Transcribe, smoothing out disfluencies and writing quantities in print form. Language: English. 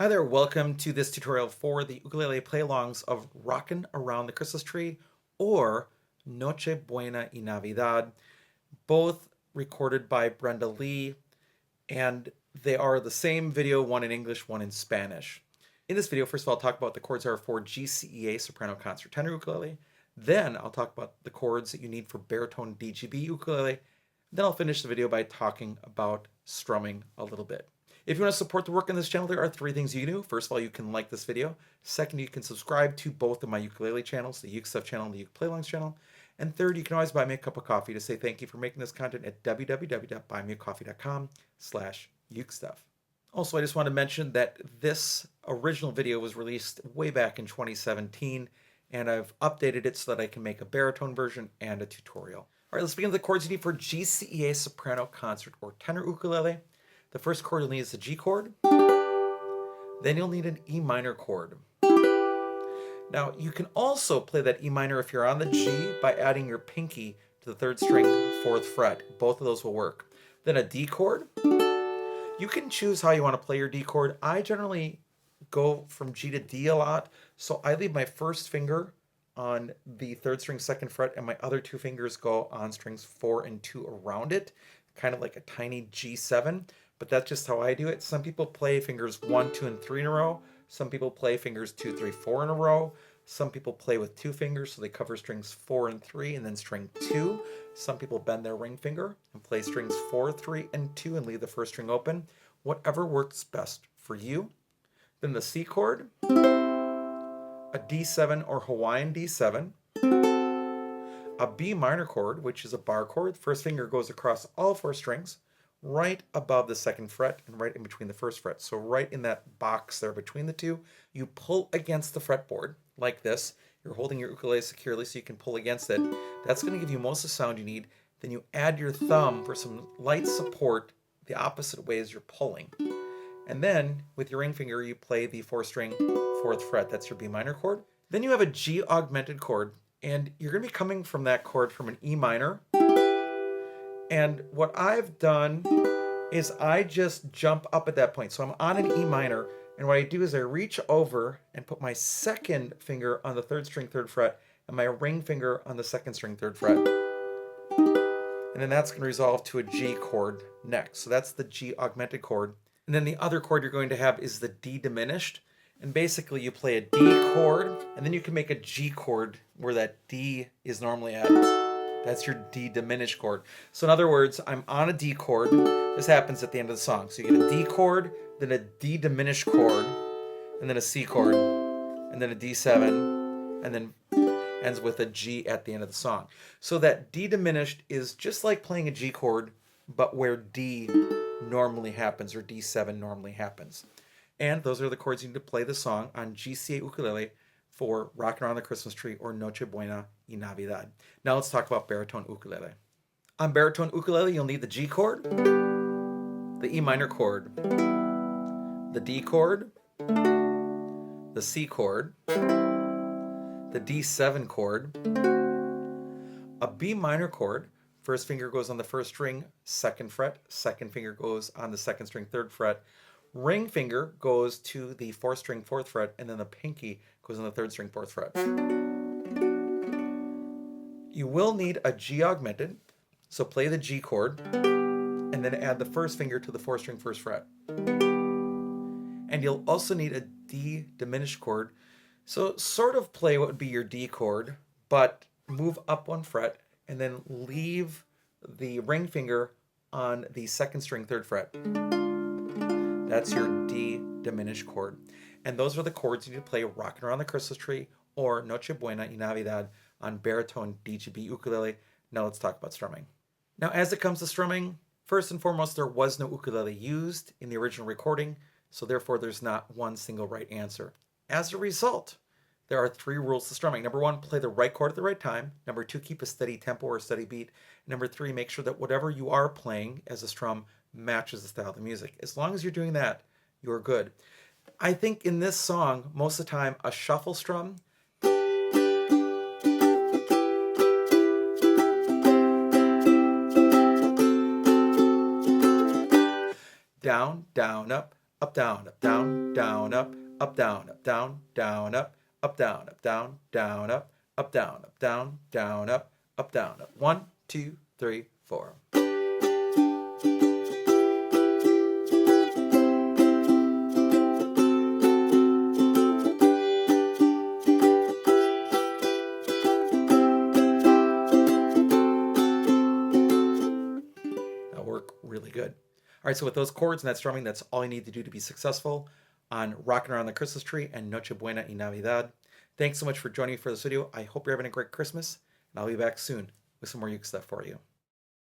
Hi there, welcome to this tutorial for the ukulele play-alongs of Rockin' Around the Christmas Tree or Noche Buena y Navidad, both recorded by Brenda Lee, and they are the same video, one in English, one in Spanish. In this video, first of all, I'll talk about the chords are for GCEA soprano concert tenor ukulele. Then I'll talk about the chords that you need for baritone DGBE ukulele. Then I'll finish the video by talking about strumming a little bit. If you want to support the work on this channel, there are three things you can do. First of all, you can like this video. Second, you can subscribe to both of my ukulele channels, the UkeStuff channel and the UkePlayAlongs channel. And third, you can always buy me a cup of coffee to say thank you for making this content at www.buymeacoffee.com/UkeStuff. Also, I just want to mention that this original video was released way back in 2017, and I've updated it so that I can make a baritone version and a tutorial. All right, let's begin with the chords you need for GCEA soprano concert or tenor ukulele. The first chord you'll need is the G chord. Then you'll need an E minor chord. Now, you can also play that E minor if you're on the G by adding your pinky to the third string, fourth fret. Both of those will work. Then a D chord. You can choose how you want to play your D chord. I generally go from G to D a lot, so I leave my first finger on the third string, second fret, and my other two fingers go on strings 4 and 2 around it, kind of like a tiny G7. But that's just how I do it. Some people play fingers 1, 2, and 3 in a row. Some people play fingers 2, 3, 4 in a row. Some people play with 2 fingers, so they cover strings 4 and 3 and then string 2. Some people bend their ring finger and play strings 4, 3, and 2 and leave the first string open. Whatever works best for you. Then the C chord, a D7 or Hawaiian D7, a B minor chord, which is a bar chord. First finger goes across all 4 strings, right above the second fret and right in between the first fret. So right in that box there between the two, you pull against the fretboard like this. You're holding your ukulele securely so you can pull against it. That's going to give you most of the sound you need. Then you add your thumb for some light support the opposite way as you're pulling. And then with your ring finger, you play the 4-string 4th fret. That's your B minor chord. Then you have a G augmented chord, and you're going to be coming from that chord from an E minor. And what I've done is I just jump up at that point. So I'm on an E minor, and what I do is I reach over and put my second finger on the third string, 3rd fret, and my ring finger on the second string, 3rd fret. And then that's going to resolve to a G chord next. So that's the G augmented chord. And then the other chord you're going to have is the D diminished. And basically you play a D chord, and then you can make a G chord where that D is normally at. That's your D diminished chord. So in other words, I'm on a D chord. This happens at the end of the song. So you get a D chord, then a D diminished chord, and then a C chord, and then a D7, and then ends with a G at the end of the song. So that D diminished is just like playing a G chord, but where D normally happens, or D7 normally happens. And those are the chords you need to play the song on GCEA ukulele for Rockin' Around the Christmas Tree or Noche Buena y Navidad. Now let's talk about baritone ukulele. On baritone ukulele, you'll need the G chord, the E minor chord, the D chord, the C chord, the D7 chord, a B minor chord. First finger goes on the first string, 2nd fret. Second finger goes on the 2nd string, 3rd fret. Ring finger goes to the 4th string, 4th fret, and then the pinky goes on the 3rd string, 4th fret. You will need a G augmented, so play the G chord, and then add the first finger to the 4th string, 1st fret. And you'll also need a D diminished chord, so sort of play what would be your D chord, but move up 1 fret, and then leave the ring finger on the 2nd string, 3rd fret. That's your D diminished chord. And those are the chords you need to play Rockin' Around the Christmas Tree or Noche Buena y Navidad on baritone DGB ukulele. Now let's talk about strumming. Now as it comes to strumming, first and foremost, there was no ukulele used in the original recording, so therefore there's not one single right answer. As a result, there are 3 rules to strumming. Number 1, play the right chord at the right time. Number 2, keep a steady tempo or steady beat. Number 3, make sure that whatever you are playing as a strum matches the style of the music. As long as you're doing that, you're good. I think in this song, most of the time, a shuffle strum down, down, up, up, down, up, down, down, up, down, down, down, up, down, down, down, up, down, down, down, up, down, up. 1, 2, 3, 4. That'll work really good. All right, so with those chords and that strumming, that's all you need to do to be successful on Rockin' Around the Christmas Tree and Noche Buena y Navidad. Thanks so much for joining me for this video. I hope you're having a great Christmas, and I'll be back soon with some more Uke stuff for you.